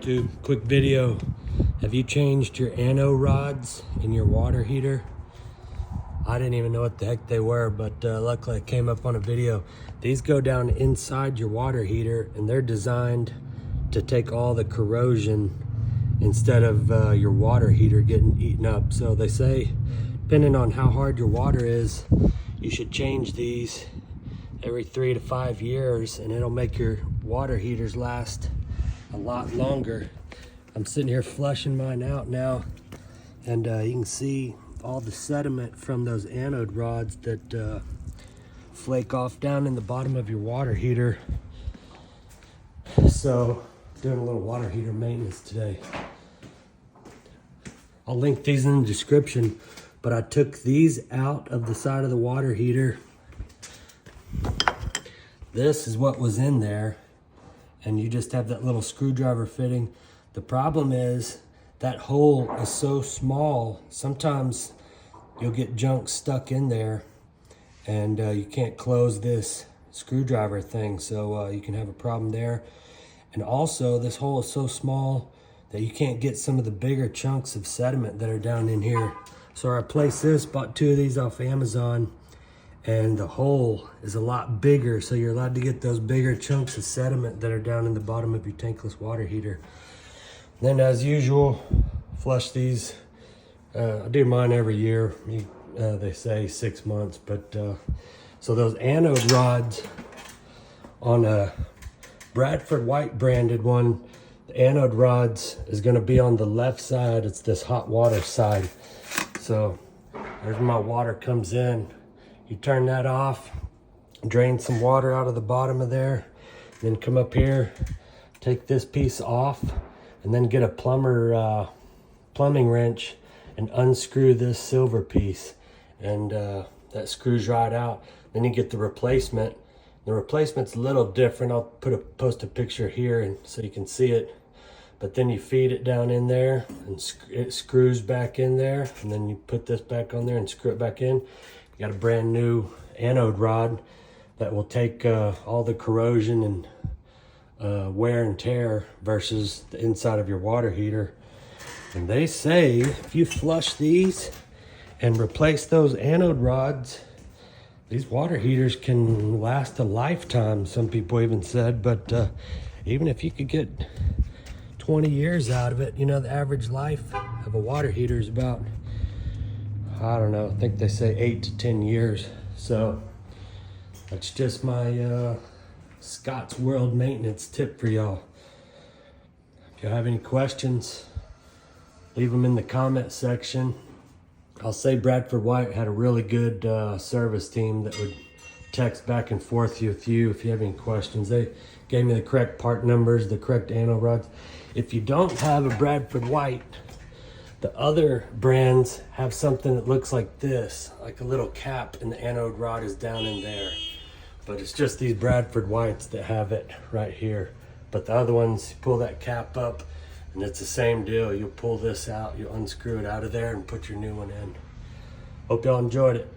YouTube, quick video. Have you changed your anode rods in your water heater? I didn't even know what the heck they were, but luckily I came up on a video. These go down inside your water heater and they're designed to take all the corrosion instead of your water heater getting eaten up. So they say, depending on how hard your water is, you should change these every 3 to 5 years, and it'll make your water heaters last a lot longer. I'm sitting here flushing mine out now, and you can see all the sediment from those anode rods that flake off down in the bottom of your water heater. So doing a little water heater maintenance today. I'll link these in the description, but I took these out of the side of the water heater. This is what was in there, and you just have that little screwdriver fitting. The problem is that hole is so small, sometimes you'll get junk stuck in there and you can't close this screwdriver thing, so you can have a problem there. And also this hole is so small that you can't get some of the bigger chunks of sediment that are down in here. So I replaced this, bought 2 of these off Amazon, and the hole is a lot bigger, so you're allowed to get those bigger chunks of sediment that are down in the bottom of your tankless water heater. Then, as usual, flush these. I do mine every year. They say 6 months, but so those anode rods on a Bradford White branded one, the anode rods is going to be on the left side. It's this hot water side. So there's where my water comes in. You turn that off, drain some water out of the bottom of there, then come up here, take this piece off, and then get a plumbing wrench and unscrew this silver piece, and that screws right out. Then you get the replacement. The replacement's a little different. I'll post a picture here and so you can see it. But then you feed it down in there and it screws back in there, and then you put this back on there and screw it back in. You got a brand new anode rod that will take all the corrosion and wear and tear versus the inside of your water heater. And they say if you flush these and replace those anode rods, these water heaters can last a lifetime, some people even said. But even if you could get 20 years out of it, you know, the average life of a water heater is about, I don't know, I think they say 8 to 10 years. So that's just my Scott's World maintenance tip for y'all. If you have any questions, leave them in the comment section. I'll say Bradford White had a really good service team that would text back and forth with you if you have any questions. They gave me the correct part numbers, the correct anode rods. If you don't have a Bradford White, the other brands have something that looks like this, like a little cap, and the anode rod is down in there. But it's just these Bradford Whites that have it right here. But the other ones, you pull that cap up, and it's the same deal. You'll pull this out, you'll unscrew it out of there and put your new one in. Hope y'all enjoyed it.